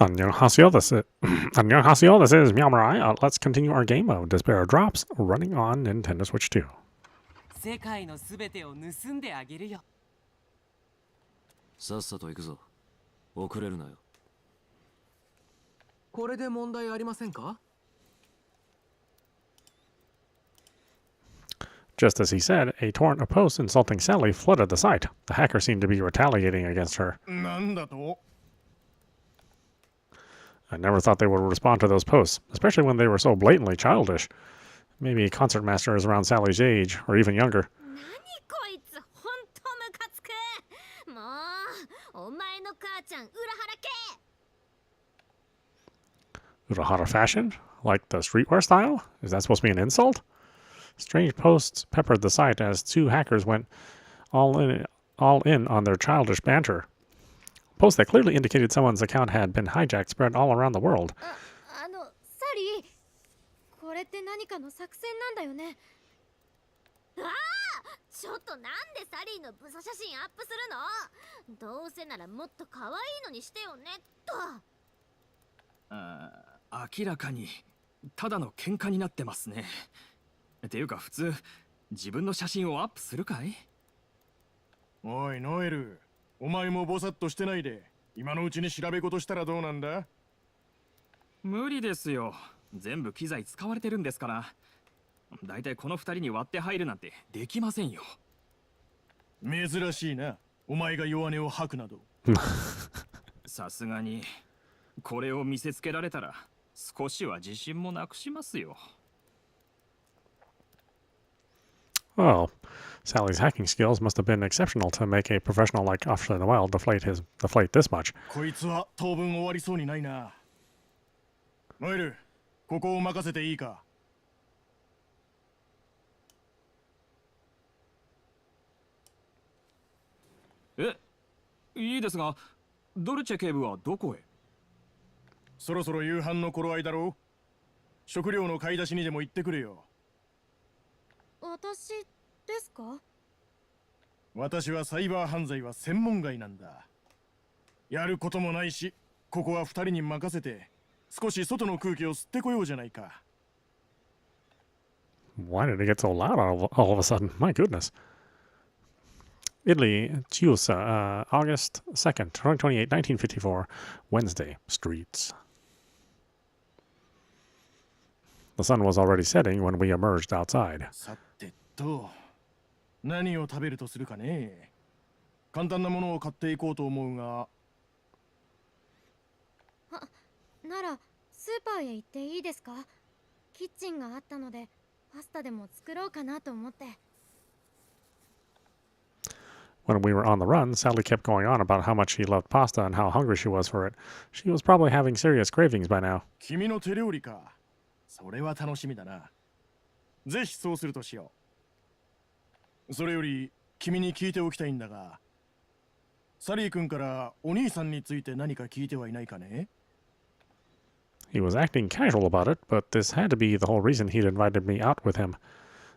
Annyeonghaseyo, Annyeonghaseyo, this is meowmurai. Let's continue our game of Despera Drops running on Nintendo Switch 2. 世界のすべてを盗んであげるよ。さっさと行くぞ。遅れるなよ。これで問題ありませんか? Just as he said, a torrent of posts insulting Sally flooded the site. The hacker seemed to be retaliating against her. I never thought they would respond to those posts, especially when they were so blatantly childish. Maybe Concertmaster is around Sally's age, or even younger. Urahara fashion? Like the streetwear style? Is that supposed to be an insult? Strange posts peppered the site as two hackers went all in on their childish banter. Posts that clearly indicated someone's account had been hijacked spread all around the world. Sally, これって何かの作戦なんだよね。ああ、ちょっとなんでサリーのブサ写真アップするの？どうせならもっと可愛いのにしてよねと。明らかにただの喧嘩になってますね。っていうか普通自分の写真をアップするかい？おいノエル、お前もボサッとしてないで今のうちに調べ事したらどうなんだ？無理ですよ。全部機材使われてるんですから。だいたいこの二人に割って入るなんてできませんよ。珍しいな、お前が弱音を吐くなど。さすがにこれを見せつけられたら少しは自信もなくしますよ。Well, Sally's hacking skills must have been exceptional to make a professional like Officer Noel deflate this much. こいつは当分終わりそうにないな。ノエル、ここを任せていいか？いいですが、ドルチェ警部はどこへ？そろそろ夕飯の頃合いだろう。食料の買い出しにでも行ってくれよ。私ですか？私はサイバー犯罪は専門外なんだ。やることもないし、ここは二人に任せて少し外の空気を吸ってこようじゃないか。Why did it get so loud all of a sudden? My goodness. Italy, Chiusa, August 2nd, 2028, 1954, Wednesday, streets. The sun was already setting when we emerged outside. さてと、何を食べるとするかね。簡単なものを買っていこうと思うが。ならスーパーへ行っていいですか？キッチンがあったのでパスタでも作ろうかなと思って。When we were on the run, Sally kept going on about how much she loved pasta and how hungry she was for it. She was probably having serious cravings by now. 君の手料理か。それは楽しみだな。ぜひそうするとしよう。それより君に聞いておきたいんだが、サリー君からお兄さんについて何か聞いてはいないかね？ He was acting casual about it, but this had to be the whole reason he'd invited me out with him.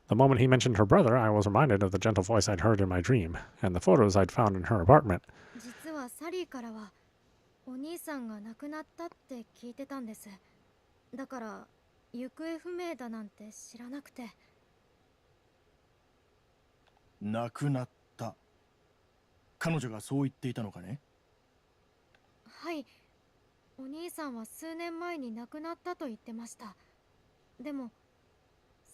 The moment he mentioned her brother, I was reminded of the gentle voice I'd heard in my dream, and the photos I'd found in her apartment. 実はサリーからはお兄さんが亡くなったって聞いてたんです。だから行方不明だなんて知らなくて。亡くなった。彼女がそう言っていたのかね？はい。お兄さんは数年前に亡くなったと言ってました。でも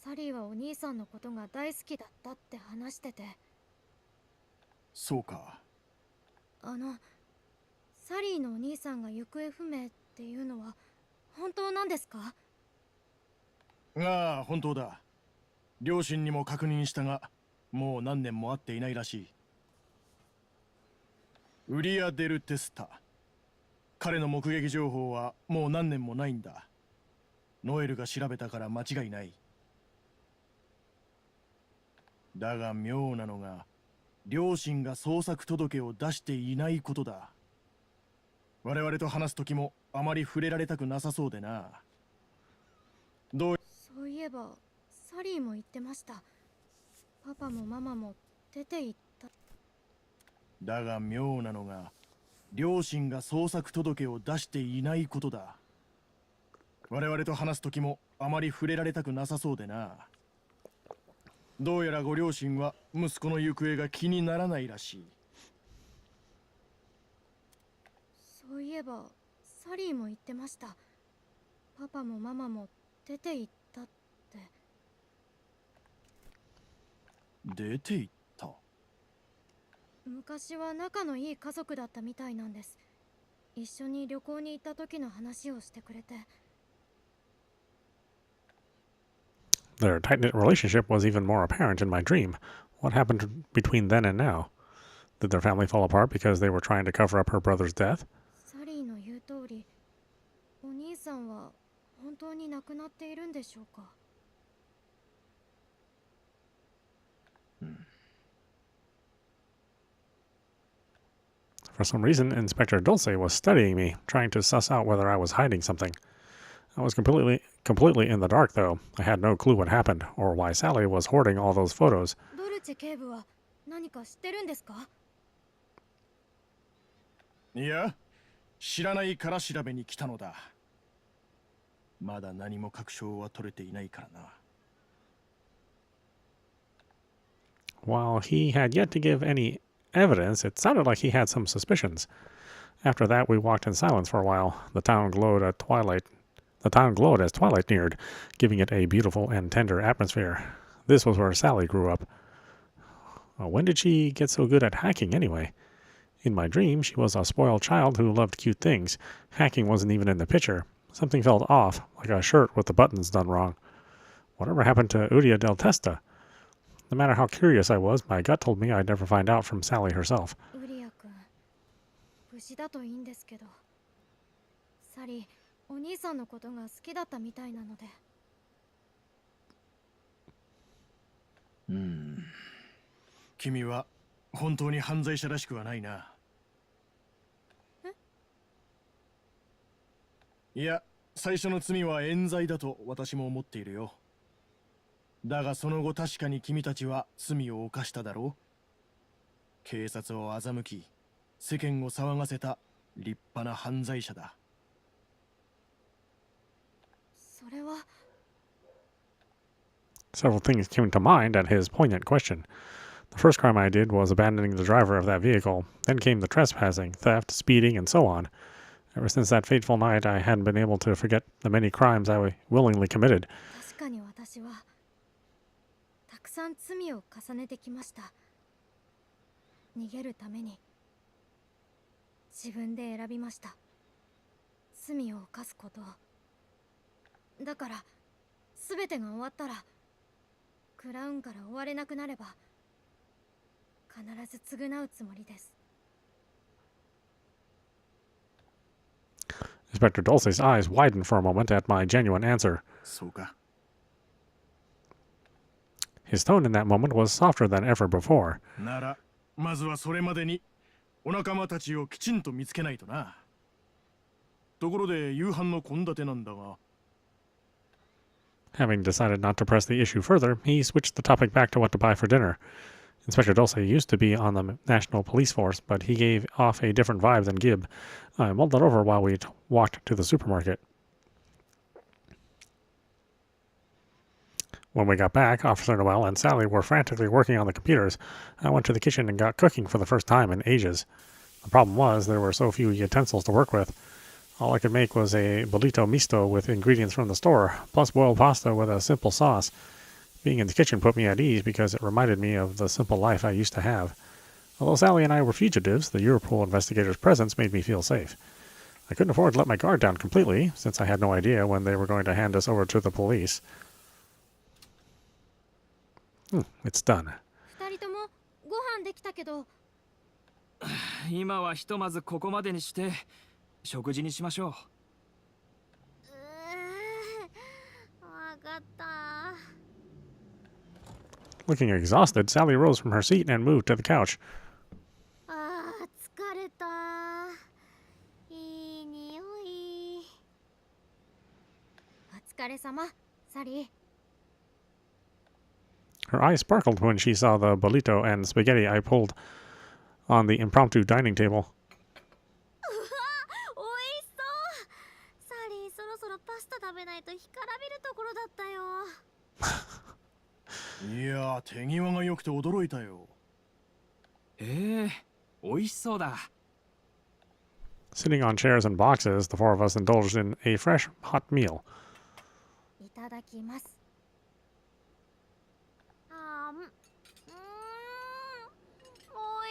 サリーはお兄さんのことが大好きだったって話してて。そうか。サリーのお兄さんが行方不明っていうのは本当なんですか？ああ、本当だ。両親にも確認したが、もう何年も会っていないらしい。ウリア・デル・テスタ。彼の目撃情報はもう何年もないんだ。ノエルが調べたから間違いない。だが妙なのが、両親が捜索届を出していないことだ。我々と話す時もあまり触れられたくなさそうでな。そういえばサリーも言ってました。パパもママも出て行った。だが妙なのが、両親が捜索届を出していないことだ。我々と話す時もあまり触れられたくなさそうでな。どうやらご両親は息子の行方が気にならないらしい。そういえばサリーも言ってました。パパもママも出て行ったって。出て行った？昔は仲のいい家族だったみたいなんです。一緒に旅行に行った時の話をしてくれて。Their tight-knit relationship was even more apparent in my dream. What happened between then and now? Did their family fall apart because they were trying to cover up her brother's death? サリーの言う通り、お兄さんは本当に亡くなっているんでしょうか。For some reason, Inspector Dulce was studying me, trying to suss out whether I was hiding something. I was completely in the dark, though. I had no clue what happened, or why Sally was hoarding all those photos. ドルチェ警部は何か知ってるんですか？いや、知らないから調べに来たのだ。まだ何も確証は取れていないからな。While he had yet to give any evidence, it sounded like he had some suspicions. After that, we walked in silence for a while. The town glowed as twilight neared, giving it a beautiful and tender atmosphere. This was where Sally grew up. When did she get so good at hacking anyway? In my dream, she was a spoiled child who loved cute things. Hacking wasn't even in the picture. Something felt off, like a shirt with the buttons done wrong. Whatever happened to Udia del Testa? No matter how curious I was, my gut told me I'd never find out from Sally herself. ウリア君、無事だといいんですけど。サリー、お兄さんのことが好きだったみたいなので。君は本当に犯罪者らしくはないな。いや、最初の罪は冤罪だと私も思っているよ。だがその後確かに君たちは罪を犯しただろう。警察を欺き、世間を騒がせた立派な犯罪者だ。それは。Several things came to mind at his poignant question. The first crime I did was abandoning the driver of that vehicle. Then came the trespassing, theft, speeding, and so on. Ever since that fateful night, I hadn't been able to forget the many crimes I willingly committed. 確かに私はたくさん罪を重ねてきました。逃げるために自分で選びました。罪を犯すことを。だから全てが終わったら、クラウンから追われなくなれば必ず償うつもりです。Inspector Dulce's eyes widened for a moment at my genuine answer. そうか。His tone in that moment was softer than ever before. なら、まずはそれまでにお仲間たちをきちんと見つけないとな。ところで夕飯の献立なんだが。Having decided not to press the issue further, he switched the topic back to what to buy for dinner. Inspector Dulce used to be on the National Police Force, but he gave off a different vibe than Gibb. I mulled it over while we walked to the supermarket. When we got back, Officer Noel and Sally were frantically working on the computers. I went to the kitchen and got cooking for the first time in ages. The problem was there were so few utensils to work with. All I could make was a bollito misto with ingredients from the store, plus boiled pasta with a simple sauce. Being in the kitchen put me at ease because it reminded me of the simple life I used to have. Although Sally and I were fugitives, the Europol investigators' presence made me feel safe. I couldn't afford to let my guard down completely, since I had no idea when they were going to hand us over to the police. It's done. 二人ともご飯できたけど。今はひとまずここまでにして食事にしましょう。わかった。Looking exhausted, Sally rose from her seat and moved to the couch. ああ、疲れた。いい匂い。お疲れ様、サリー。Her eyes sparkled when she saw the bollito and spaghetti I pulled on the impromptu dining table. 手際が良くて驚いたよ。美味しそうだ。 Sitting on chairs and boxes, the four of us indulged in a fresh, hot meal. いただきます。おい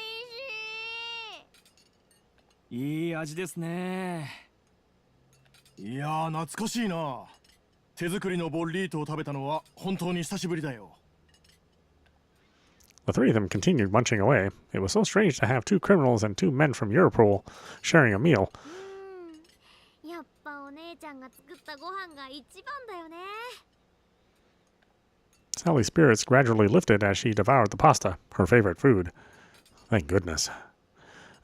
しい。いい味ですね。いやー、懐かしいな。手作りのボッリートを食べたのは本当に久しぶりだよ。The three of them continued munching away. It was so strange to have two criminals and two men from Europol sharing a meal. やっぱお姉ちゃんが作ったご飯が一番だよね。 Sally's spirits gradually lifted as she devoured the pasta, her favorite food. Thank goodness.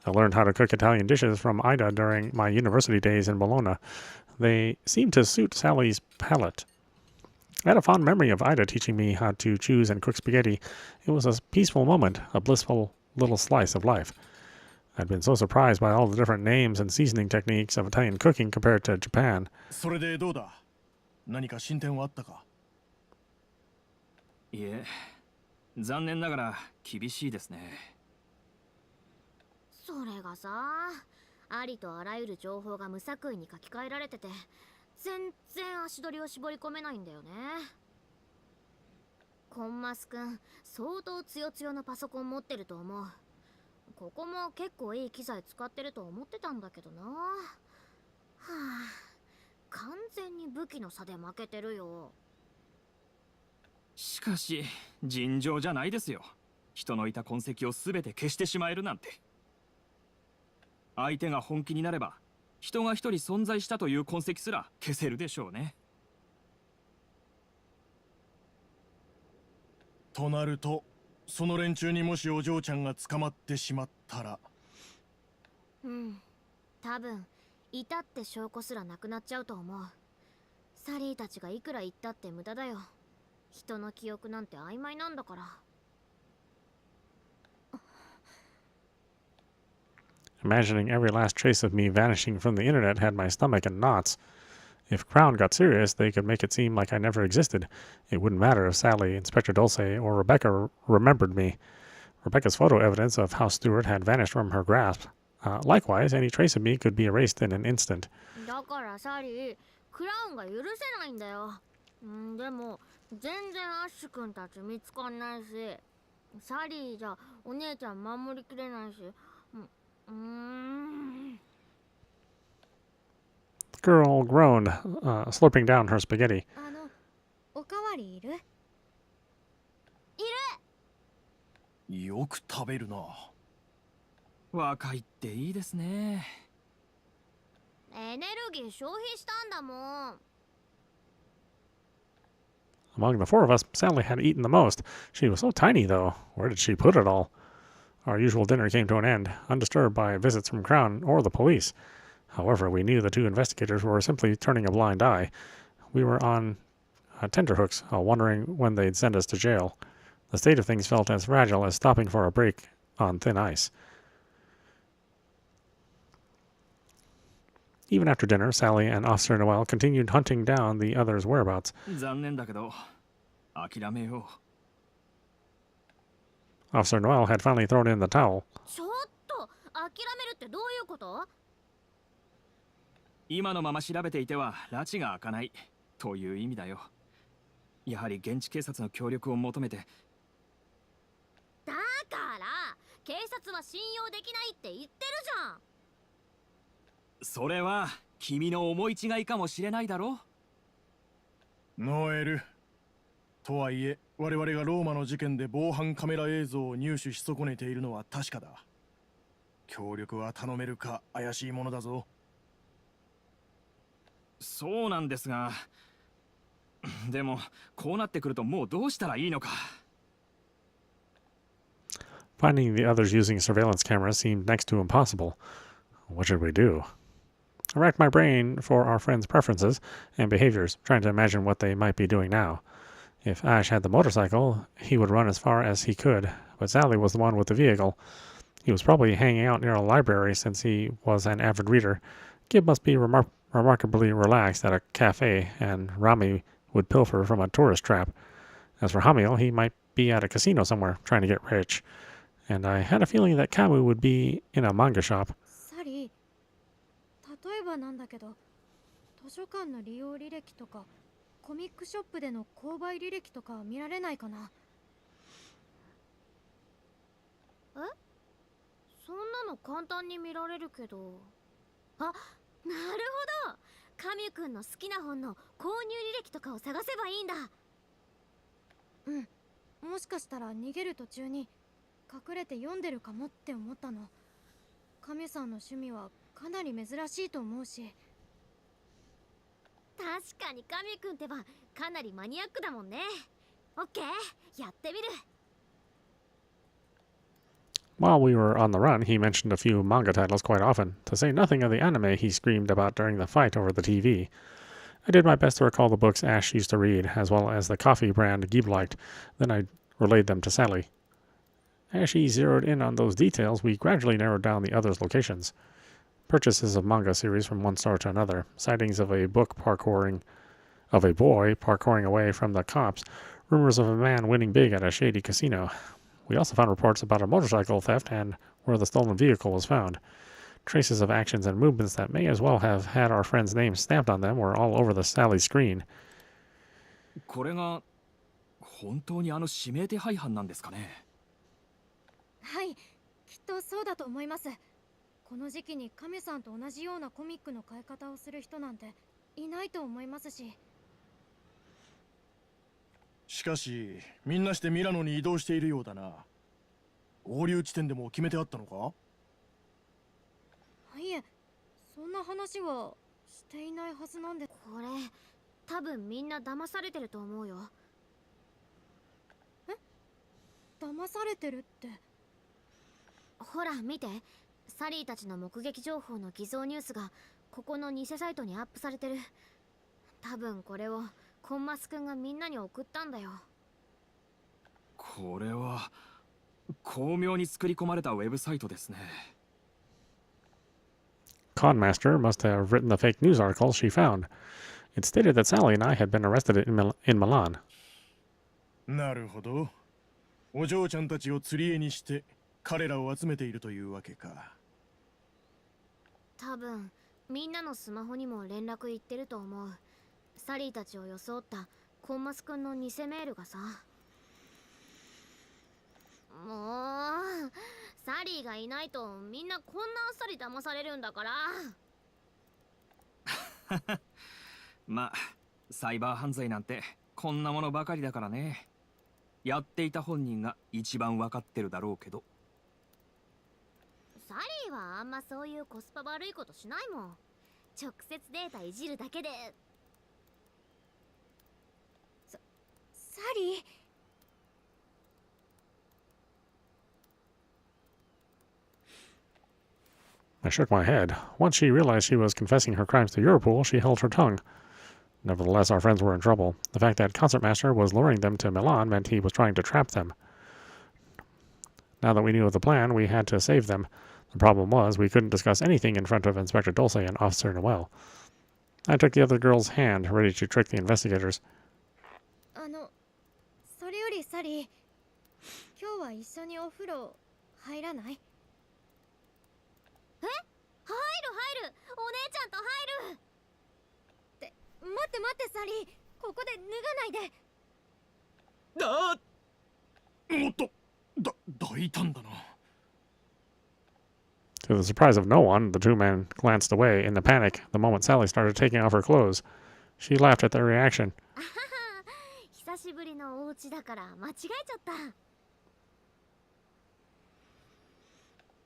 I learned how to cook Italian dishes from Ida during my university days in Bologna. They seemed to suit Sally's palate. I had a fond memory of Ida teaching me how to choose and cook spaghetti. It was a peaceful moment, a blissful little slice of life. I'd been so surprised by all the different names and seasoning techniques of Italian cooking compared to Japan. それでどうだ？何か進展はあったか？いえ、残念ながら厳しいですね。それがさ、ありとあらゆる情報が無作為に書き換えられてて、全然足取りを絞り込めないんだよね。コンマスくん、相当強強のパソコン持ってると思う。ここも結構いい機材使ってると思ってたんだけどな。はあ、完全に武器の差で負けてるよ。しかし尋常じゃないですよ。人のいた痕跡を全て消してしまえるなんて。相手が本気になれば人が一人存在したという痕跡すら消せるでしょうね。となると、その連中にもしお嬢ちゃんが捕まってしまったら。多分いたって証拠すらなくなっちゃうと思う。サリーたちがいくら言ったって無駄だよ。人の記憶なんて曖昧なんだから。Imagining every last trace of me vanishing from the internet had my stomach in knots. If Crown got serious, they could make it seem like I never existed. It wouldn't matter if Sally, Inspector Dulce, or Rebecca remembered me. Rebecca's photo evidence of how Stewart had vanished from her grasp. Likewise, any trace of me could be erased in an instant. だからサリー、クラウンが許せないんだよ。でも全然アッシュ君たち見つかんないし、サリーじゃお姉ちゃん守りきれないし。The girl groaned, slurping down her spaghetti. おかわりいる？よく食べるな。若いっていいですね。エネルギー消費したんだもん。Among the four of us, Sally had eaten the most. She was so tiny, though. Where did she put it all? Our usual dinner came to an end, undisturbed by visits from Crown or the police. However, we knew the two investigators were simply turning a blind eye. We were on tenterhooks, wondering when they'd send us to jail. The state of things felt as fragile as stopping for a break on thin ice. Even after dinner, Sally and Officer Noel continued hunting down the others' whereabouts. 残念だけど諦めよう。 Officer Noel had finally thrown in the towel. ちょっと諦めるってどういうこと？今のまま調べていては拉致が開かないという意味だよ。やはり現地警察の協力を求めて。だから警察は信用できないって言ってるじゃん。それは君の思い違いかもしれないだろ。ノエル。とはいえ、我々がローマの事件で防犯カメラ映像を入手し損ねているのは確かだ。協力は頼めるか怪しいものだぞ。そうなんですが、でもこうなってくるともうどうしたらいいのか。Finding the others using surveillance cameras seemed next to impossible. What should we do? I racked my brain for our friends' preferences and behaviors, trying to imagine what they might be doing now. If Ash had the motorcycle, he would run as far as he could, but Sally was the one with the vehicle. He was probably hanging out near a library since he was an avid reader. Gib must be remarkably relaxed at a cafe, and Rami would pilfer from a tourist trap. As for Hamiel, he might be at a casino somewhere trying to get rich, and I had a feeling that Kamu would be in a manga shop. サリー、例えばなんだけど、図書館の利用履歴とかコミックショップでの購買履歴とか見られないかな。え、そんなの簡単に見られるけど。あ、なるほど。カミュ君の好きな本の購入履歴とかを探せばいいんだ。うん、もしかしたら逃げる途中に隠れて読んでるかもって思ったの。カミュさんの趣味はかなり珍しいと思うし。確かにカミュ君ってばかなりマニアックだもんね。オッケー、やってみる。While we were on the run, he mentioned a few manga titles quite often, to say nothing of the anime he screamed about during the fight over the TV. I did my best to recall the books Ash used to read, as well as the coffee brand Gib liked, then I relayed them to Sally. As she zeroed in on those details, we gradually narrowed down the others' locations. Purchases of manga series from one store to another, sightings of a boy parkouring away from the cops, rumors of a man winning big at a shady casino. We also found reports about a motorcycle theft and where the stolen vehicle was found. Traces of actions and movements that may as well have had our friend's name stamped on them were all over the Sally screen. これが本当にあの指名手配犯なんですかね。はい、きっとそうだと思います。この時期にカメさんと同じようなコミックの買い方をする人なんていないと思いますし。しかしみんなしてミラノに移動しているようだな。合流地点でも決めてあったのか？いえ、そんな話はしていないはずなんで。これ多分みんな騙されてると思うよ。え？騙されてるって。ほら見て、サリーたちの目撃情報の偽造ニュースがここの偽サイトにアップされてる。多分これをコンマス君がみんなに送ったんだよ。これは巧妙に作り込まれたウェブサイトですね。Conmaster must have written the fake news article she found. It stated that Sally and I had been arrested in Milan. なるほど。お嬢ちゃんたちを釣り餌にして彼らを集めているというわけか。多分みんなのスマホにも連絡いってると思う。サリーたちを装ったコンマス君の偽メールがさ。もうサリーがいないとみんなこんなあっさり騙されるんだから。まあサイバー犯罪なんてこんなものばかりだからね。やっていた本人が一番わかってるだろうけど。サリーはあんまそういうコスパ悪いことしないもん。直接データいじるだけで。サリー。I shook my head. Once she realized she was confessing her crimes to Europol, she held her tongue. Nevertheless, our friends were in trouble. The fact that Concertmaster was luring them to Milan meant he was trying to trap them. Now that we knew of the plan, we had to save them. The problem was, we couldn't discuss anything in front of Inspector Dulce and Officer Noel. I took the other girl's hand, ready to trick the investigators. それよりサリー、今日は一緒にお風呂入らない？え？入る入る、お姉ちゃんと入る。って待って待ってサリー、ここで脱がないで。もっと大胆だな。To the surprise of no one, the two men glanced away in the panic the moment Sally started taking off her clothes. She laughed at their reaction. 久しぶりのお家だから間違えちゃっ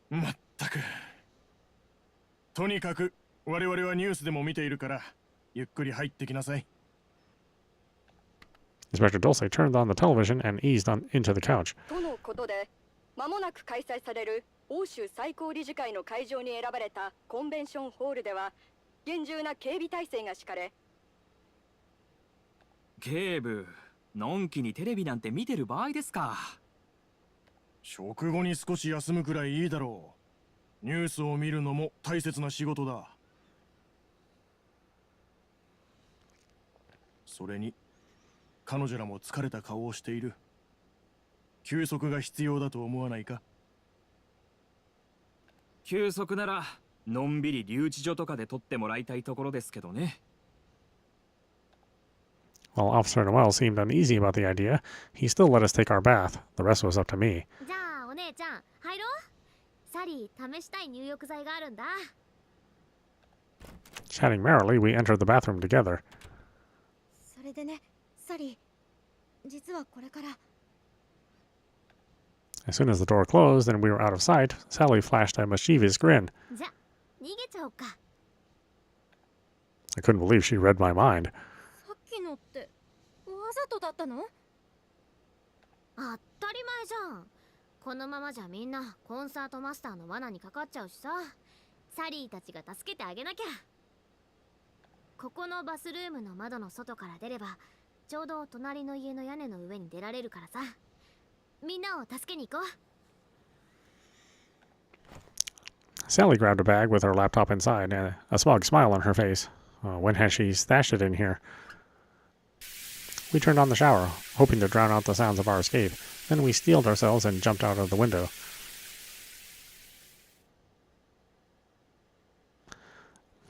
た。まったく。とにかく我々はニュースでも見ているからゆっくり入ってきなさい。Inspector Dulce turned on the television and eased into the couch. とのことで、間もなく開催される欧州最高理事会の会場に選ばれたコンベンションホールでは厳重な警備体制が敷かれ。警部、のんきにテレビなんて見てる場合ですか。食後に少し休むくらいいいだろう。ニュースを見るのも大切な仕事だ。それに彼女らも疲れた顔をしている。休息が必要だと思わないか？休息ならのんびり留置所とかで取ってもらいたいところですけどね。 While Officer Noel seemed uneasy about the idea, he still let us take our bath. The rest was up to me. じゃあお姉ちゃん入ろう。サリー試したい入浴剤があるんだ。 Chatting merrily, we entered the bathroom together. それでね、サリー、実はこれから。 As soon as the door closed and we were out of sight, Sally flashed a mischievous grin. じゃ逃げちゃおうか。 I couldn't believe she read my mind. さっきのってわざとだったの？当たり前じゃん。このままじゃみんなコンサートマスターの罠にかかっちゃうしさ。サリーたちが助けてあげなきゃ。ここのバスルームの窓の外から出ればちょうど隣の家の屋根の上に出られるからさ。みんなを助けに行こう。 Sally grabbed a bag with her laptop inside and a smug smile on her face. When had she stashed it in here? We turned on the shower, hoping to drown out the sounds of our escape. Then we steeled ourselves and jumped out of the window.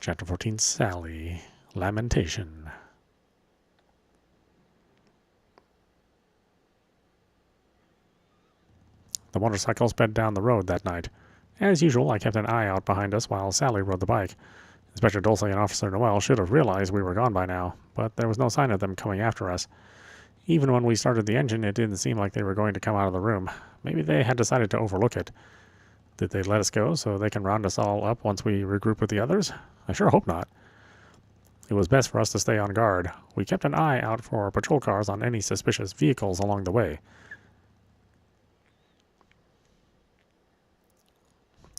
Chapter 14, Sally. Lamentation. The motorcycle sped down the road that night. As usual, I kept an eye out behind us while Sally rode the bike. Inspector Dulce and Officer Noel should have realized we were gone by now, but there was no sign of them coming after us. Even when we started the engine, it didn't seem like they were going to come out of the room. Maybe they had decided to overlook it. Did they let us go so they can round us all up once we regroup with the others? I sure hope not. It was best for us to stay on guard. We kept an eye out for patrol cars on any suspicious vehicles along the way.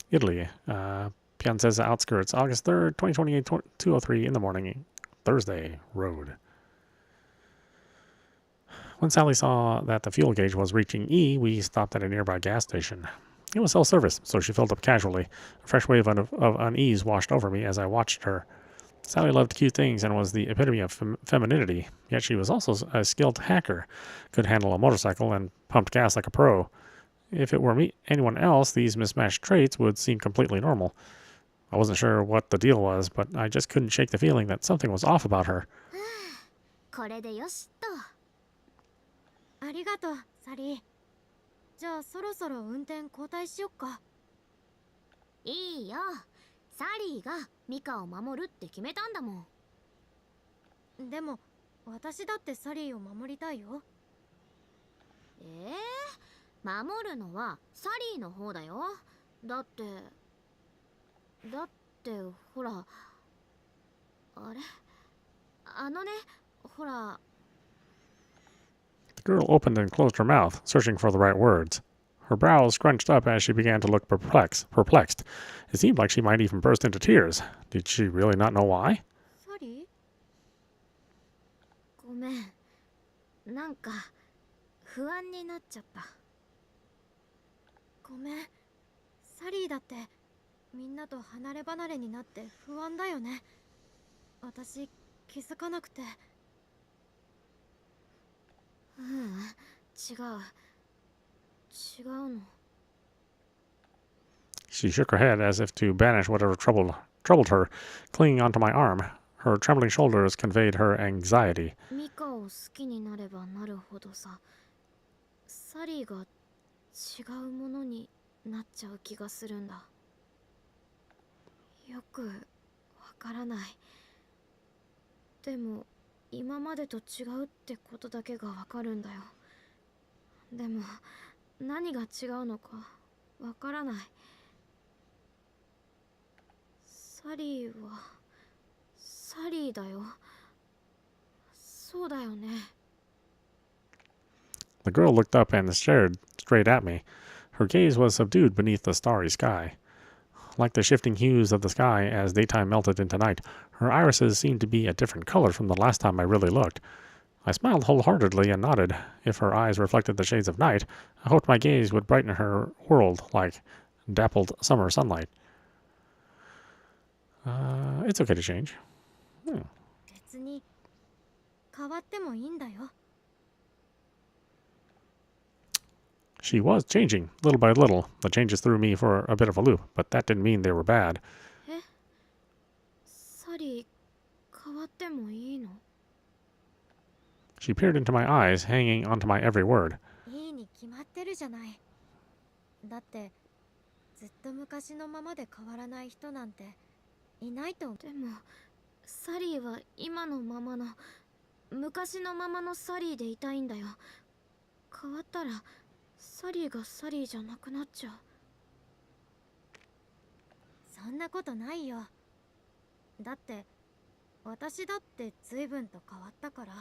Italy, Piacenza outskirts, August 3rd, 2028, 2:03 in the morning, Thursday, road. When Sally saw that the fuel gauge was reaching E, we stopped at a nearby gas station. It was self-service, so she filled up casually. A fresh wave of unease washed over me as I watched her. Sally loved cute things and was the epitome of femininity, yet she was also a skilled hacker, could handle a motorcycle and pumped gas like a pro. If it were anyone else, these mismatched traits would seem completely normal. I wasn't sure what the deal was, but I just couldn't shake the feeling that something was off about her. これでよしと。ありがとう、サリー。じゃあそろそろ運転交代しよっか。いいよ。サリーがミカを守るって決めたんだもん。でも私だってサリーを守りたいよ。守るのはサリーの方だよ。だってほら、あれ、あのね、ほら。 The girl opened and closed her mouth, searching for the right words. Her brows scrunched up as she began to look perplexed. It seemed like she might even burst into tears. Did she really not know why? サリー？ごめん。なんか不安になっちゃった。ごめん。サリーだってみんなと離れ離れになって不安だよね。私気づかなくて。違うの。 She shook her head as if to banish whatever troubled her, clinging onto my arm. Her trembling shoulders conveyed her anxiety. ミカを好きになればなるほどさ、サリーが違うものになっちゃう気がするんだ。よくわからない。でも今までと違うってことだけがわかるんだよ。でも何が違うのかわからない。サリーはサリーだよ。そうだよね。 The girl looked up and stared straight at me. Her gaze was subdued beneath the starry sky. Like the shifting hues of the sky as daytime melted into night, her irises seemed to be a different color from the last time I really looked. I smiled wholeheartedly and nodded. If her eyes reflected the shades of night, I hoped my gaze would brighten her world like dappled summer sunlight. It's okay to change. 別に変わってもいいんだよ。She was changing, little by little. The changes threw me for a bit of a loop, but that didn't mean they were bad. サリー変わってもいいの？ She peered into my eyes, hanging onto my every word. いいに決まってるじゃない。だってずっと昔のままで変わらない人なんていないと思う。でもサリーは今のままの昔のままのサリーでいたいんだよ。変わったらサリーがサリーじゃなくなっちゃう。そんなことないよ。だって私だって随分と変わったから。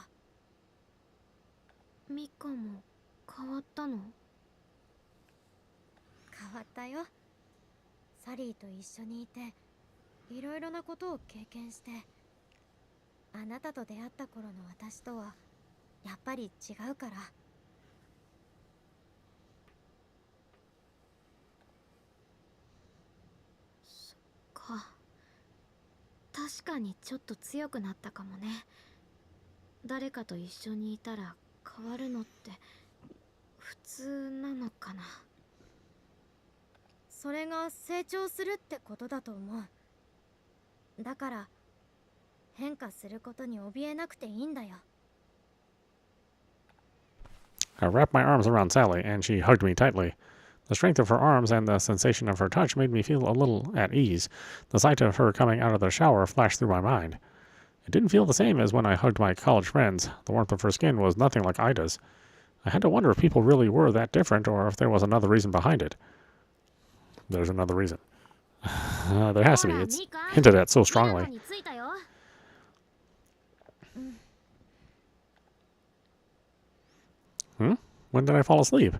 ミカも変わったの？変わったよ。サリーと一緒にいていろいろなことを経験して、あなたと出会った頃の私とはやっぱり違うから。そっか、確かにちょっと強くなったかもね。誰かと一緒にいたら変わるのって普通なのかな。それが成長するってことだと思う。だから変化することに怯えなくていいんだよ。 I wrapped my arms around Sally, and she hugged me tightly. The strength of her arms and the sensation of her touch made me feel a little at ease. The sight of her coming out of the shower flashed through my mind. It didn't feel the same as when I hugged my college friends. The warmth of her skin was nothing like Ida's. I had to wonder if people really were that different, or if there was another reason behind it. There's another reason. There has to be. It's hinted at so strongly. When did I fall asleep?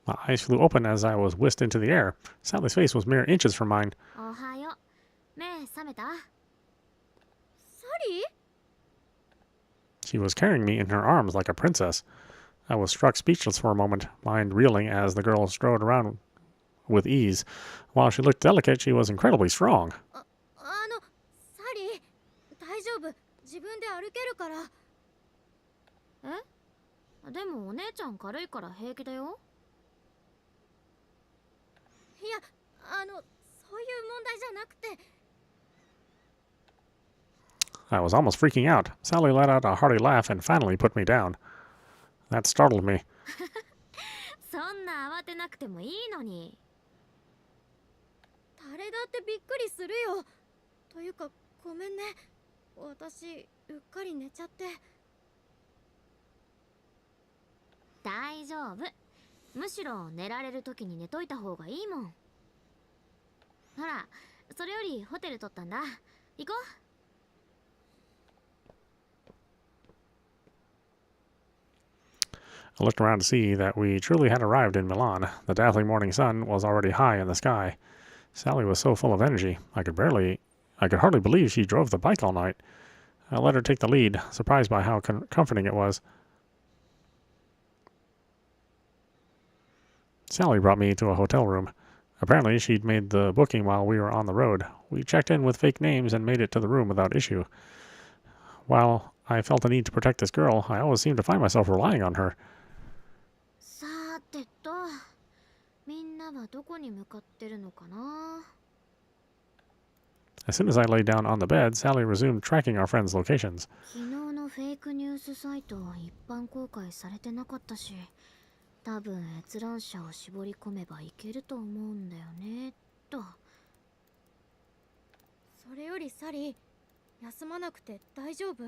My eyes flew open as I was whisked into the air. Sally's face was mere inches from mine. She was carrying me in her arms like a princess. I was struck speechless for a moment, mind reeling as the girl strode around with ease. While she looked delicate, she was incredibly strong. サリー、大丈夫。自分で歩けるから。え？でもお姉ちゃん軽いから平気だよ。いや、そういう問題じゃなくて。I was almost freaking out. Sally let out a hearty laugh and finally put me down. That startled me. そんな慌てなくてもいいのに。誰だってびっくりするよ。というかごめんね。私うっかり寝ちゃって。大丈夫。むしろ寝られる時に寝といた方がいいもん。ほら、それよりホテル取ったんだ。行こう。I looked around to see that we truly had arrived in Milan. The dazzling morning sun was already high in the sky. Sally was so full of energy, I could hardly believe she drove the bike all night. I let her take the lead, surprised by how comforting it was. Sally brought me to a hotel room. Apparently, she'd made the booking while we were on the road. We checked in with fake names and made it to the room without issue. While I felt the need to protect this girl, I always seemed to find myself relying on her. さてと、みんなはどこに向かってるのかな? As soon as I lay down on the bed, Sally resumed tracking our friends' locations. 昨日のフェイクニュースサイトは一般公開されてなかったし、多分閲覧者を絞り込めばいけると思うんだよね、と。それよりサリー、休まなくて大丈夫?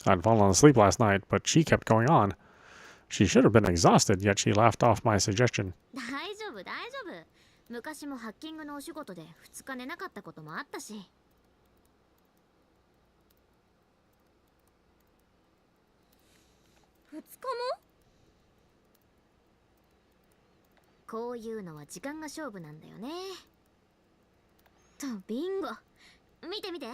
I'd fallen asleep last night, but she kept going on. She should have been exhausted, yet she laughed off my suggestion. 大丈夫、大丈夫。昔もハッキングのお仕事で2日寝なかったこともあったし。2日も？こういうのは時間が勝負なんだよね。と、ビンゴ。見て見て。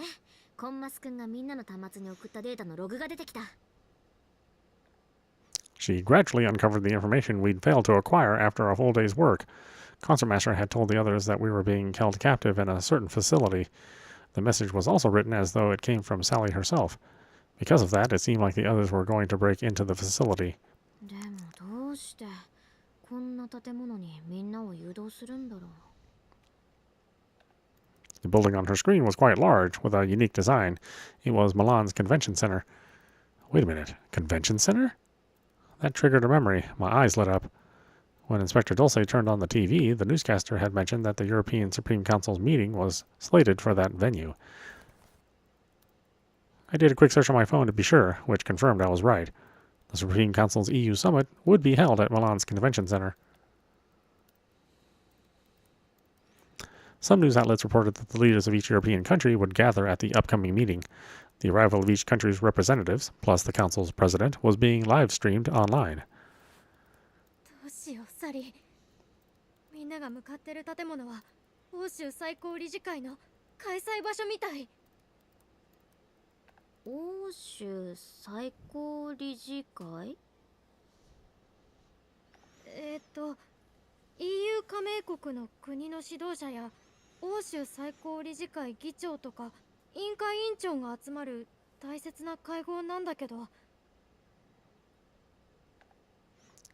コンマス君がみんなの端末に送ったデータのログが出てきた。She gradually uncovered the information we'd failed to acquire after a full day's work. Concertmaster had told the others that we were being held captive in a certain facility. The message was also written as though it came from Sally herself. Because of that, it seemed like the others were going to break into the facility. でもどうしてこんな建物にみんなを誘導するんだろう。 The building on her screen was quite large, with a unique design. It was Milan's convention center. Wait a minute, convention center? That triggered a memory. My eyes lit up. When Inspector Dulce turned on the TV, the newscaster had mentioned that the European Supreme Council's meeting was slated for that venue. I did a quick search on my phone to be sure, which confirmed I was right. The Supreme Council's EU summit would be held at Milan's convention center. Some news outlets reported that the leaders of each European country would gather at the upcoming meeting. The arrival of each country's representatives, plus the Council's president, was being live-streamed online. どうしようサリー。みんなが向かってる建物は欧州最高理事会の開催場所みたい。欧州最高理事会EU 加盟国の国の指導者や欧州最高理事会議長とか委員会委員長が集まる大切な会合なんだけど。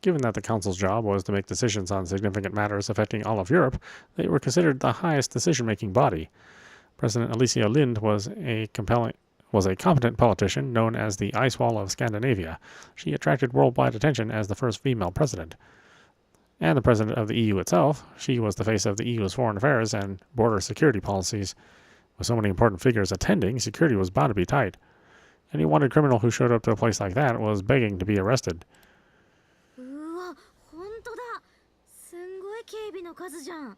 Given that the Council's job was to make decisions on significant matters affecting all of Europe, they were considered the highest decision-making body. President Alicia Lind was a competent politician known as the Ice Wall of Scandinavia. She attracted worldwide attention as the first female president. And the president of the EU itself, she was the face of the EU's foreign affairs and border security policies. With so many important figures attending, security was bound to be tight. Any wanted criminal who showed up to a place like that was begging to be arrested. うわ、本当だ。すんごい警備の数じゃん。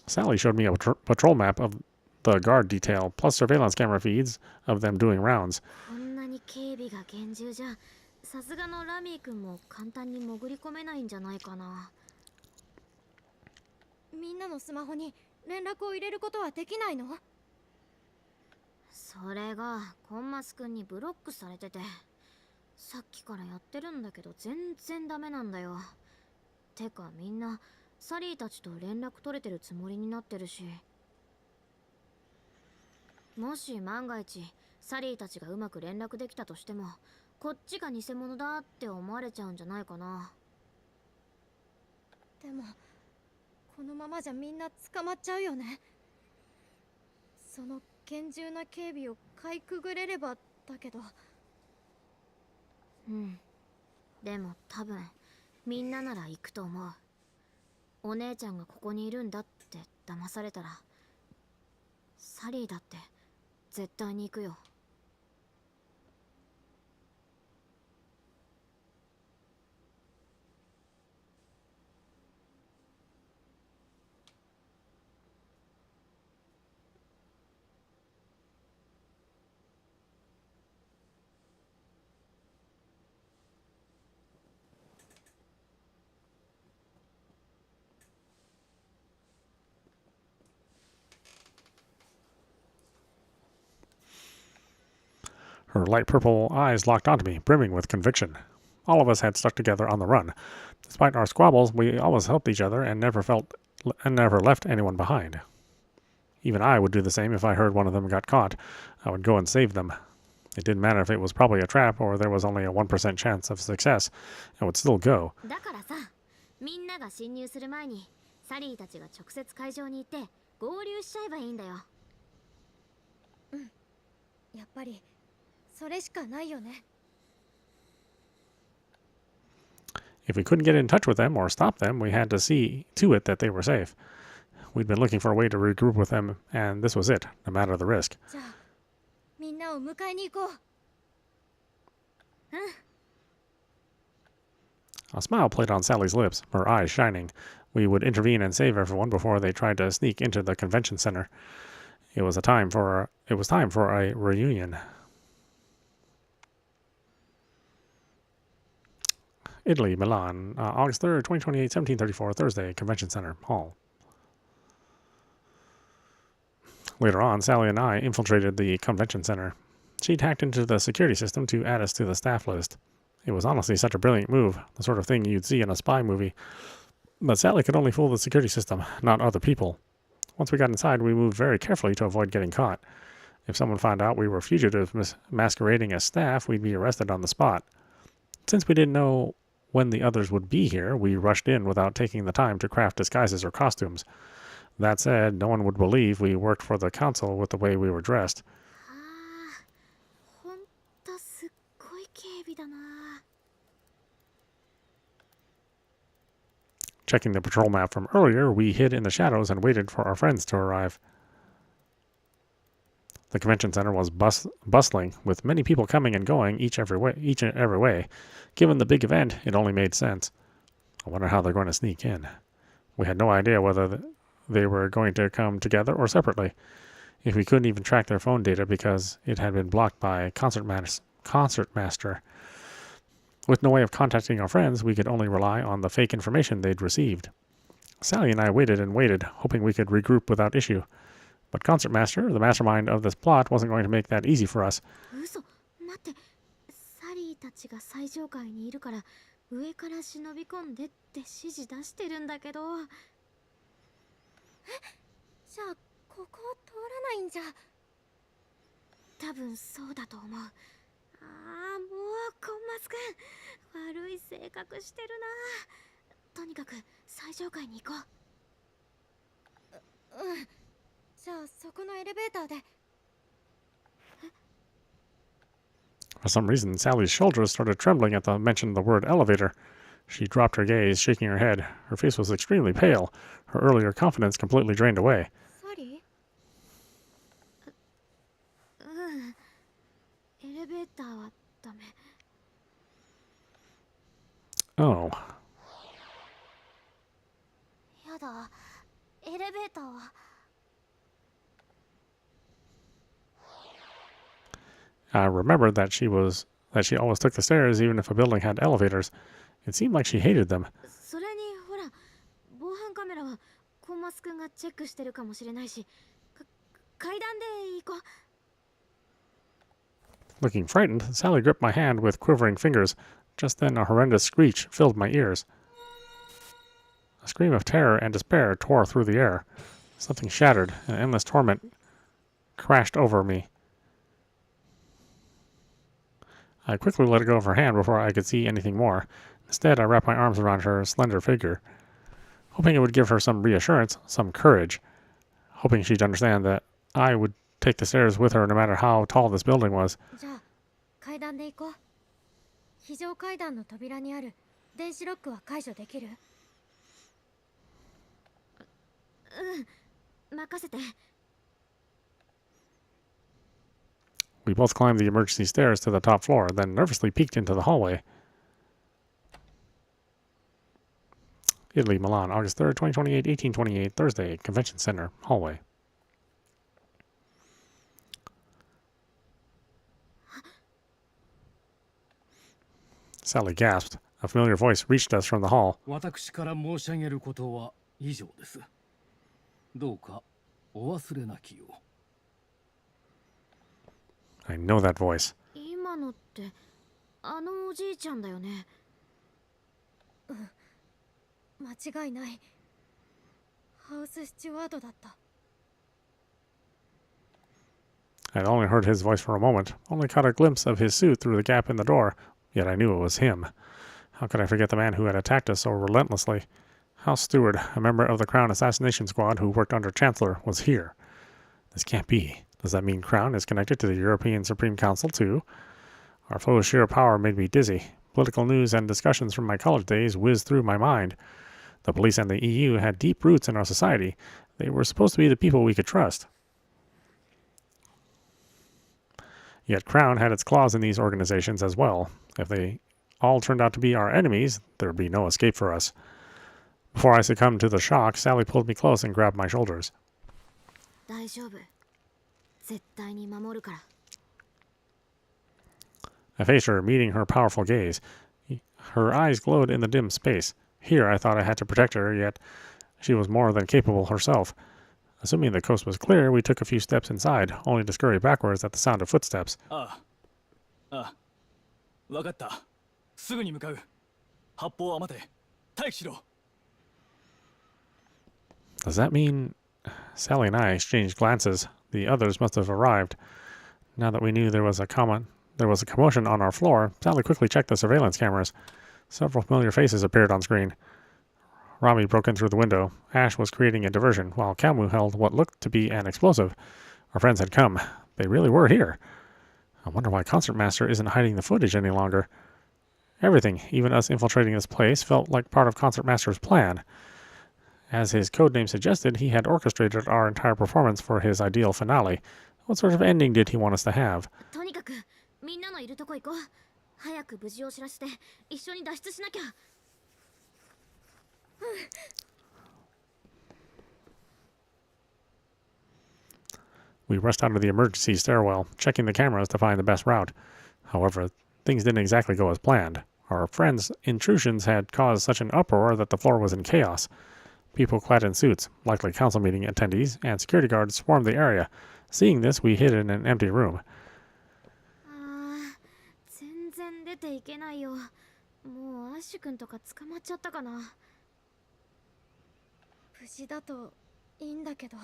Sally showed me a patrol map of the guard detail, plus surveillance camera feeds of them doing rounds. こんなに警備が厳重じゃ、さすがのラミー君も簡単に潜り込めないんじゃないかな。みんなのスマホに連絡を入れることはできないの？それがコンマス君にブロックされてて、さっきからやってるんだけど全然ダメなんだよ。てかみんなサリーたちと連絡取れてるつもりになってるし、もし万が一サリーたちがうまく連絡できたとしても、こっちが偽物だって思われちゃうんじゃないかな。でもこのままじゃみんな捕まっちゃうよね。その厳重な警備をかいくぐれればだけど。うん。でも多分みんななら行くと思う。お姉ちゃんがここにいるんだって騙されたら、サリーだって絶対に行くよ。Her light purple eyes locked onto me, brimming with conviction. All of us had stuck together on the run. Despite our squabbles, we always helped each other and never left anyone behind. Even I would do the same if I heard one of them got caught. I would go and save them. It didn't matter if it was probably a trap or there was only a 1% chance of success. I would still go. だからさ、みんなが侵入する前にサリーたちが直接会場に行って合流しちゃえばいいんだよ。うん。やっぱりそれしかないよね。If we couldn't get in touch with them or stop them, we had to see to it that they were safe. We'd been looking for a way to regroup with them, and this was it, no matter the risk. じゃあ、みんなを迎えに行こう。うん。A smile played on Sally's lips, her eyes shining. We would intervene and save everyone before they tried to sneak into the convention center. It was time for a reunion. Italy, Milan, August 3rd, 2028, 1734, Thursday, Convention Center, Hall. Later on, Sally and I infiltrated the convention center. She'd hacked into the security system to add us to the staff list. It was honestly such a brilliant move, the sort of thing you'd see in a spy movie. But Sally could only fool the security system, not other people. Once we got inside, we moved very carefully to avoid getting caught. If someone found out we were fugitives masquerading as staff, we'd be arrested on the spot. Since we didn't know when the others would be here, we rushed in without taking the time to craft disguises or costumes. That said, no one would believe we worked for the council with the way we were dressed. ああ、ほんとすっごい警備だな。 Checking the patrol map from earlier, we hid in the shadows and waited for our friends to arrive. The convention center was bustling, with many people coming and going each and every way. Given the big event, it only made sense. I wonder how they're going to sneak in. We had no idea whether they were going to come together or separately. If we couldn't even track their phone data because it had been blocked by Concertmaster. With no way of contacting our friends, we could only rely on the fake information they'd received. Sally and I waited and waited, hoping we could regroup without issue. But Concertmaster, the mastermind of this plot, wasn't going to make that easy for us. 嘘、待って。サリーたちが最上階にいるから上から忍び込んでって指示出してるんだけど。え、じゃあここを通らないんじゃ。多分そうだと思う。ああ、もうコンマス君、悪い性格してるな。とにかく最上階に行こう。うん。じゃあそこのエレベーターで。 For some reason, Sally's shoulders started trembling at the mention of the word elevator. She dropped her gaze, shaking her head. Her face was extremely pale. Her earlier confidence completely drained away. サリー？うん。エレベーターはダメ。Oh. やだ。エレベーターは。 I remembered that she always took the stairs even if a building had elevators. It seemed like she hated them. それにほら、防犯カメラはコンマス君がチェックしてるかもしれないし、階段で行こう。 Looking frightened, Sally gripped my hand with quivering fingers. Just then, a horrendous screech filled my ears. A scream of terror and despair tore through the air. Something shattered, and endless torment crashed over me. I quickly let go of her hand before I could see anything more. Instead, I wrapped my arms around her slender figure, hoping it would give her some reassurance, some courage, hoping she'd understand that I would take the stairs with her no matter how tall this building was. じゃあ階段で行こう。非常階段の扉にある電子ロックは解除できる？うん、任せて。 We both climbed the emergency stairs to the top floor, then nervously peeked into the hallway. Italy, Milan, August 3rd, 2028, 1828, Thursday, Convention Center, hallway. Sally gasped. A familiar voice reached us from the hall. 私から申し上げることは以上です。どうかお忘れなきよう。 I know that voice. 今のってあのおじいちゃんだよね。うん、間違いない。ハウススチュワードだった。 I'd only heard his voice for a moment, only caught a glimpse of his suit through the gap in the door, yet I knew it was him. How could I forget the man who had attacked us so relentlessly? House Steward, a member of the Crown Assassination Squad who worked under Chancellor, was here. This can't be. Does that mean Crown is connected to the European Supreme Council too? Our flow's sheer power made me dizzy. Political news and discussions from my college days whizzed through my mind. The police and the EU had deep roots in our society. They were supposed to be the people we could trust. Yet Crown had its claws in these organizations as well. If they all turned out to be our enemies, there would be no escape for us. Before I succumbed to the shock, Sally pulled me close and grabbed my shoulders. 大丈夫。絶対に守るから。 I faced her, meeting her powerful gaze. Her eyes glowed in the dim space. Here I thought I had to protect her, yet she was more than capable herself. Assuming the coast was clear, we took a few steps inside, only to scurry backwards at the sound of footsteps. ああ、わかった。すぐに向かう。発砲は待て。待機しろ。 Does that mean Sally and I exchanged glances. The others must have arrived. Now that we knew there was a commotion on our floor, Sally quickly checked the surveillance cameras. Several familiar faces appeared on screen. Rami broke in through the window. Ash was creating a diversion, while Kamu held what looked to be an explosive. Our friends had come. They really were here. I wonder why Concertmaster isn't hiding the footage any longer. Everything, even us infiltrating this place, felt like part of Concertmaster's plan. As his codename suggested, he had orchestrated our entire performance for his ideal finale. What sort of ending did he want us to have? とにかくみんなのいるとこ行こう。早く無事を知らせて一緒に脱出しなきゃ。We rushed out of the emergency stairwell, checking the cameras to find the best route. However, things didn't exactly go as planned. Our friends' intrusions had caused such an uproar that the floor was in chaos. People clad in suits, likely council meeting attendees, and security guards swarmed the area. Seeing this, we hid in an empty room. 全然出ていけないよ。もうアッシュ君とか捕まっちゃったかな。無事だといいんだけど。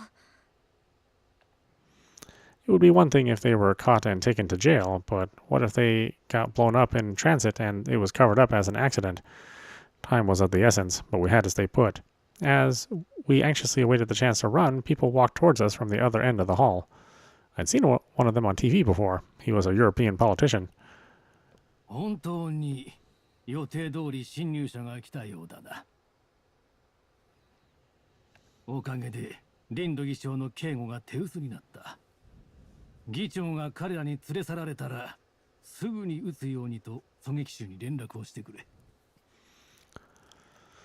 It would be one thing if they were caught and taken to jail, but what if they got blown up in transit and it was covered up as an accident? Time was of the essence, but we had to stay put. As we anxiously awaited the chance to run, people walked towards us from the other end of the hall. I'd seen one of them on TV before. He was a European politician. 本当に予定通り侵入者が来たようだな。おかげでリンド議長の警護が手薄になった。議長が彼らに連れ去られたらすぐに撃つようにと狙撃手に連絡をしてくれ。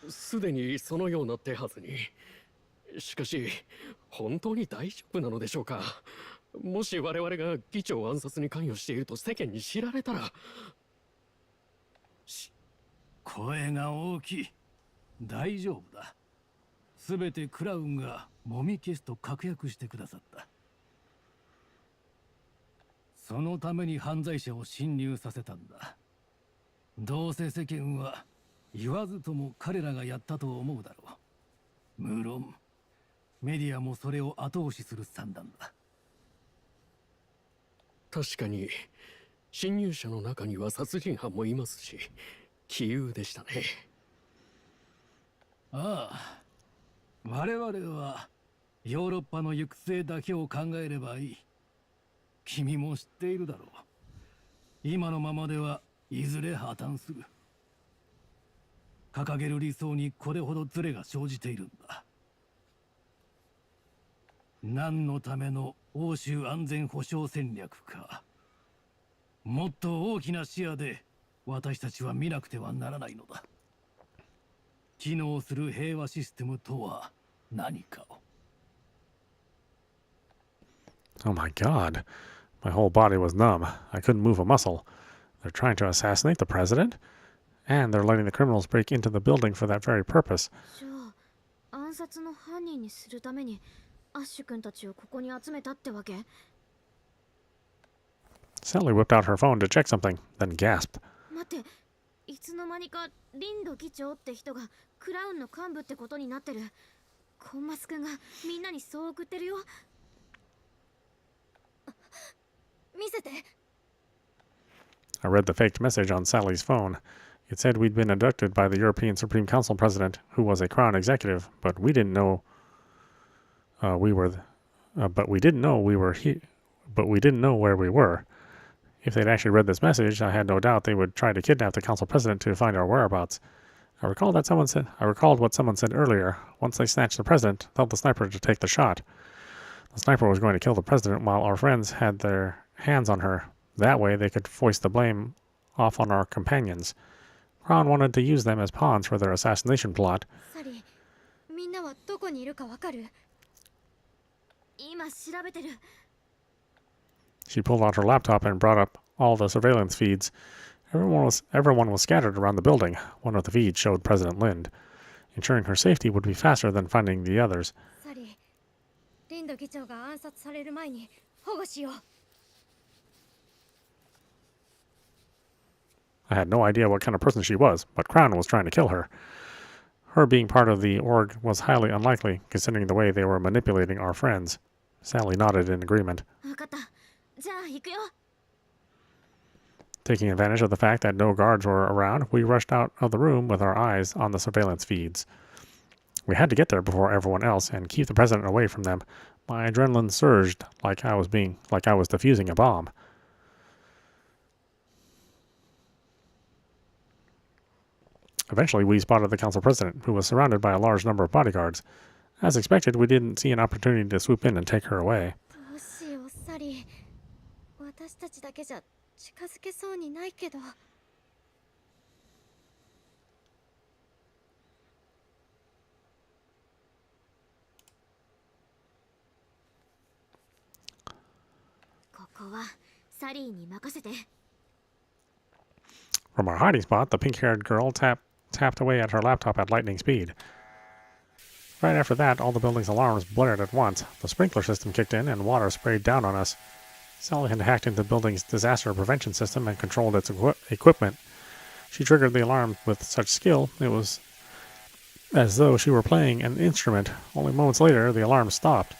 すでにそのような手はずに。しかし本当に大丈夫なのでしょうか。もし我々が議長暗殺に関与していると世間に知られたら。声が大きい。大丈夫だ。すべてクラウンがもみ消すと確約してくださった。そのために犯罪者を侵入させたんだ。どうせ世間は言わずとも彼らがやったと思うだろう。無論メディアもそれを後押しする算段だ。確かに侵入者の中には殺人犯もいますし、杞憂でしたね。ああ、我々はヨーロッパの行く末だけを考えればいい。君も知っているだろう。今のままではいずれ破綻する。掲げる理想にこれほどズレが生じているんだ。何のための欧州安全保障戦略か。もっと大きな視野で私たちは見なくてはならないのだ。機能する平和システムとは何かを。Oh my god. My whole body was numb. I couldn't move a muscle. They're trying to assassinate the president? And they're letting the criminals break into the building for that very purpose. じゃあ暗殺の犯人にするためにアッシュ君たちをここに集めたってわけ？ Sally whipped out her phone to check something, then gasped. 待って、いつの間にかリンド議長って人がクラウンの幹部ってことになってる。コンマス君がみんなにそう送ってるよ。見せて。I read the faked message on Sally's phone. It said we'd been abducted by the European Supreme Council president, who was a crown executive, but we didn't know we didn't know where we were. If they'd actually read this message, I had no doubt they would try to kidnap the council president to find our whereabouts. I recalled what someone said earlier. Once they snatched the president, tell the sniper to take the shot. The sniper was going to kill the president while our friends had their hands on her. That way they could foist the blame off on our companions. Crown wanted to use them as pawns for their assassination plot. サリー、みんなはどこにいるかわかる？今調べてる。She pulled out her laptop and brought up all the surveillance feeds. Everyone was scattered around the building. One of the feeds showed President Lind. Ensuring her safety would be faster than finding the others. サリー、リンド議長が暗殺される前に保護しよう。I had no idea what kind of person she was, but Crown was trying to kill her. Her being part of the org was highly unlikely, considering the way they were manipulating our friends. Sally nodded in agreement. 分かった。じゃあ行くよ。 Taking advantage of the fact that no guards were around, we rushed out of the room with our eyes on the surveillance feeds. We had to get there before everyone else and keep the president away from them. My adrenaline surged like I was defusing a bomb. Eventually, we spotted the council president, who was surrounded by a large number of bodyguards. As expected, we didn't see an opportunity to swoop in and take her away. どうしよう、サリー。私たちだけじゃ近づけそうにないけど。ここはサリーに任せて。 From our hiding spot, the pink-haired girl tapped away at her laptop at lightning speed. Right after that, all the building's alarms blared at once. The sprinkler system kicked in, and water sprayed down on us. Sally had hacked into the building's disaster prevention system and controlled its equipment. She triggered the alarm with such skill, it was as though she were playing an instrument. Only moments later, the alarm stopped.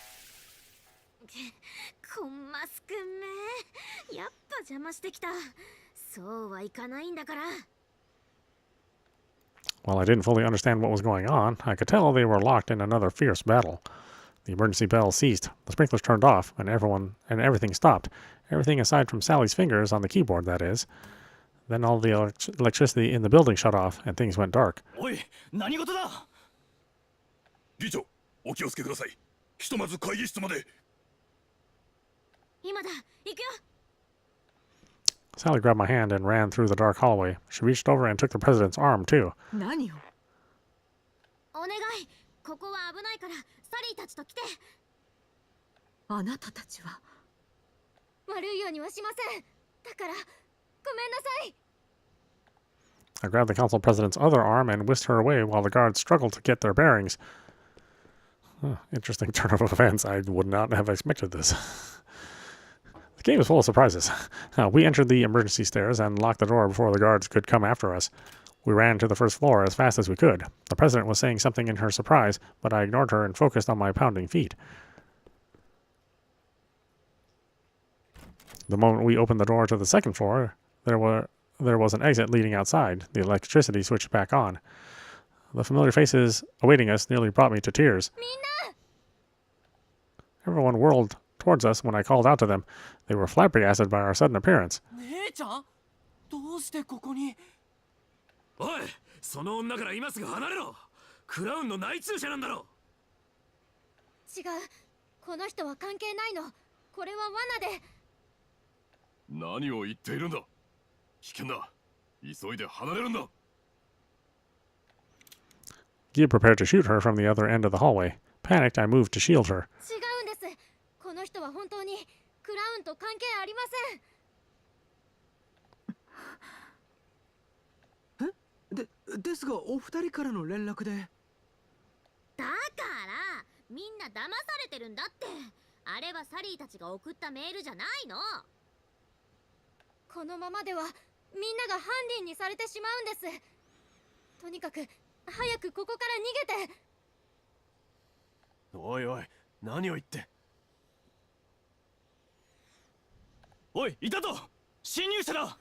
コンマスくんめ。やっぱ邪魔してきた。そうはいかないんだから。 While I didn't fully understand what was going on, I could tell they were locked in another fierce battle. The emergency bell ceased, the sprinklers turned off, and everything stopped. Everything aside from Sally's fingers on the keyboard, that is. Then all the electricity in the building shut off, and things went dark. おい、何事だ。議長、お気をつけください。ひとまず会議室まで。今だ、行くよ。 Sally grabbed my hand and ran through the dark hallway. She reached over and took the president's arm, too. 何を。お願い、ここは危ないから、サリーたちと来て。あなたたちは。悪いようにはしません。だから、ごめんなさい。 I grabbed the council president's other arm and whisked her away while the guards struggled to get their bearings. Interesting turn of events. I would not have expected this. The game is full of surprises. We entered the emergency stairs and locked the door before the guards could come after us. We ran to the first floor as fast as we could. The president was saying something in her surprise, but I ignored her and focused on my pounding feet. The moment we opened the door to the second floor, there was an exit leading outside. The electricity switched back on. The familiar faces awaiting us nearly brought me to tears. Everyone whirled towards us when I called out to them. They were flabbergasted by our sudden appearance. 姉ちゃんどうしてここに。おい、その女から今すぐ離れろ。クラウンの内通者なんだろ。違う、この人は関係ないの。これは罠で。何を言っているんだ。危険だ。急いで離れるんだ。 Gia prepared to shoot her from the other end of the hallway. Panicked, I moved to shield her. 違うんです。この人は本当にクラウンと関係ありません。ですがお二人からの連絡で。だからみんな騙されてるんだって。あれはサリーたちが送ったメールじゃないの。このままではみんなが犯人にされてしまうんです。とにかく早くここから逃げて。おいおい、何を言って。おい、いたぞ。侵入者だ。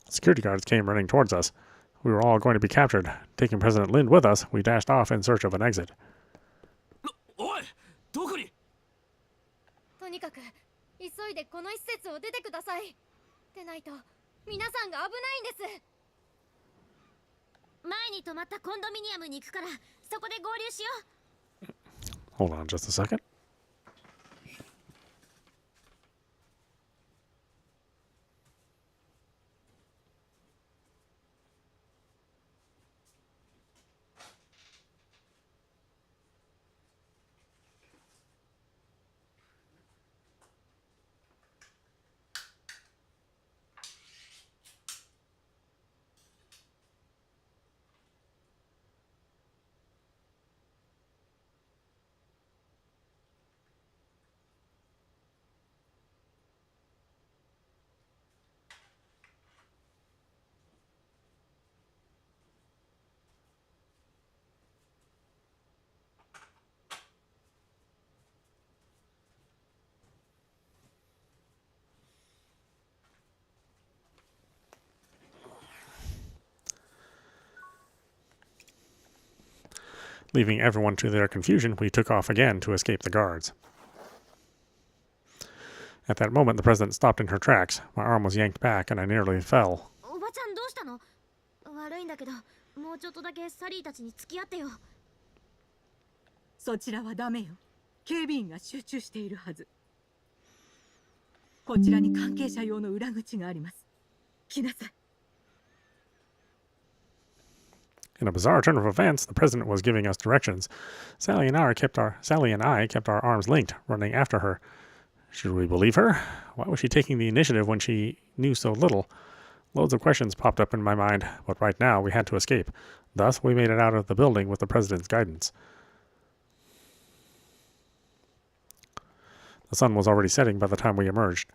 Security guards came running towards us. We were all going to be captured. Taking President Lind with us, we dashed off in search of an exit. おい、どこに。とにかく急いでこの施設を出てください。でないと皆さんが危ないんです。前に泊まったコンドミニアムに行くからそこで合流しよう。 Hold on just a second. Leaving everyone to their confusion, we took off again to escape the guards. At that moment, the president stopped in her tracks. My arm was yanked back, and I nearly fell. おばちゃんどうしたの？悪いんだけど、もうちょっとだけサリーたちに付き合ってよ。そちらはダメよ。警備員が集中しているはず。こちらに関係者用の裏口があります。来なさい。In a bizarre turn of events, the president was giving us directions. Sally and I kept our arms linked, running after her. Should we believe her? Why was she taking the initiative when she knew so little? Loads of questions popped up in my mind, but right now we had to escape. Thus, we made it out of the building with the president's guidance. The sun was already setting by the time we emerged.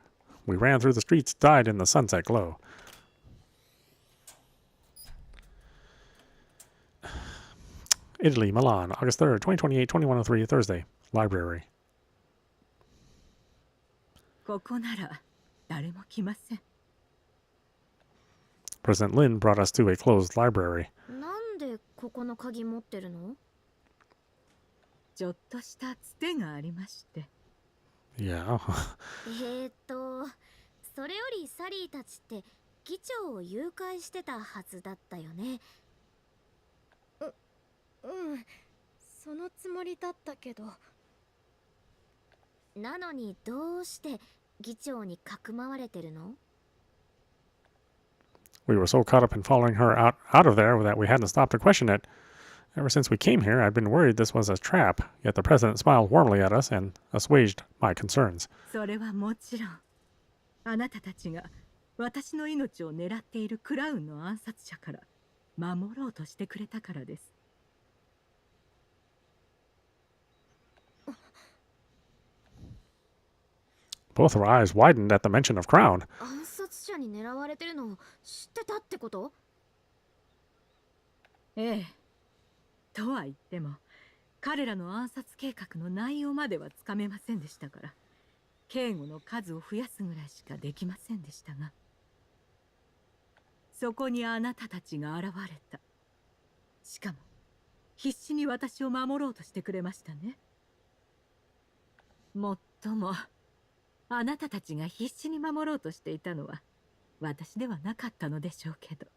We ran through the streets, dyed in the sunset glow. Italy, Milan, August 3rd, 2028, 2103, Thursday. Library. ここなら誰も来ません。President Lin brought us to a closed library. なんでここの鍵持ってるの？ちょっとしたつてがありまして。Yeah. それよりサリーたちって議長を誘拐してたはずだったよね。そのつもりだったけど。なのにどうして議長にかくまわれてるの？ We were so caught up in following her out of there that we hadn't stopped to question it. Ever since we came here, I'd been worried this was a trap, yet the president smiled warmly at us and assuaged my concerns. それはもちろん、あなたたちが私の命を狙っているクラウンの暗殺者から守ろうとしてくれたからです。Both her eyes widened at the mention of Crown. 暗殺者に狙われてるのを知ってたってこと？ええ。とは言っても、彼らの暗殺計画の内容まではつかめませんでしたから、警護の数を増やすぐらいしかできませんでしたが、そこにあなたたちが現れた。しかも、必死に私を守ろうとしてくれましたね。もっとも、あなたたちが必死に守ろうとしていたのは、私ではなかったのでしょうけど。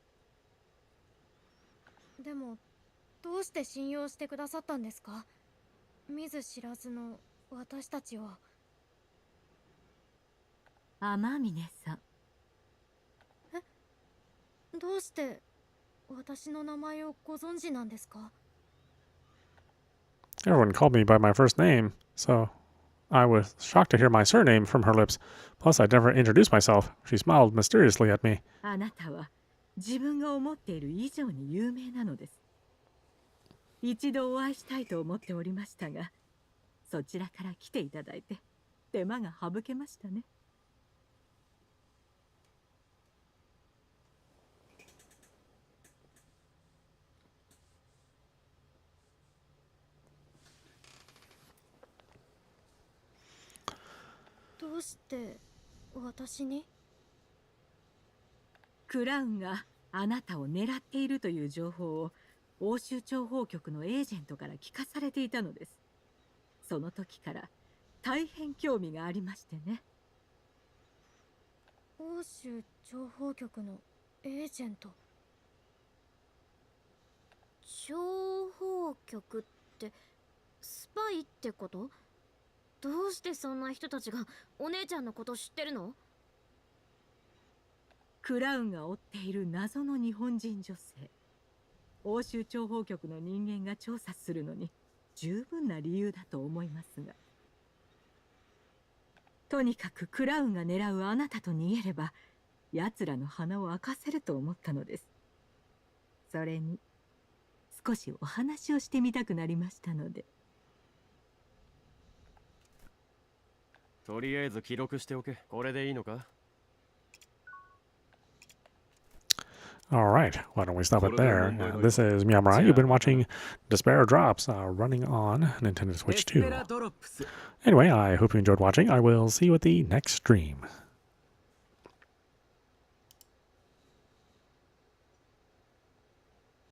でもどうして信用してくださったんですか？見ず知らずの私たちを。天峰さん。どうして私の名前をご存知なんですか？ Everyone called me by my first name, so I was shocked to hear my surname from her lips. Plus, I'd never introduced myself. She smiled mysteriously at me. あなたは自分が思っている以上に有名なのです。一度お会いしたいと思っておりましたが、そちらから来ていただいて手間が省けましたね。どうして私に？クラウンがあなたを狙っているという情報を欧州諜報局のエージェントから聞かされていたのです。その時から大変興味がありましてね。欧州諜報局のエージェント。諜報局ってスパイってこと？どうしてそんな人たちがお姉ちゃんのこと知ってるの？クラウンが追っている謎の日本人女性。欧州諜報局の人間が調査するのに十分な理由だと思いますが。とにかくクラウンが狙うあなたと逃げれば、奴らの鼻を明かせると思ったのです。それに、少しお話をしてみたくなりましたので。とりあえず記録しておけ。これでいいのか? All right, why don't we stop it there? This is meowmurai. You've been watching Despera Drops running on Nintendo Switch 2. Anyway, I hope you enjoyed watching. I will see you at the next stream.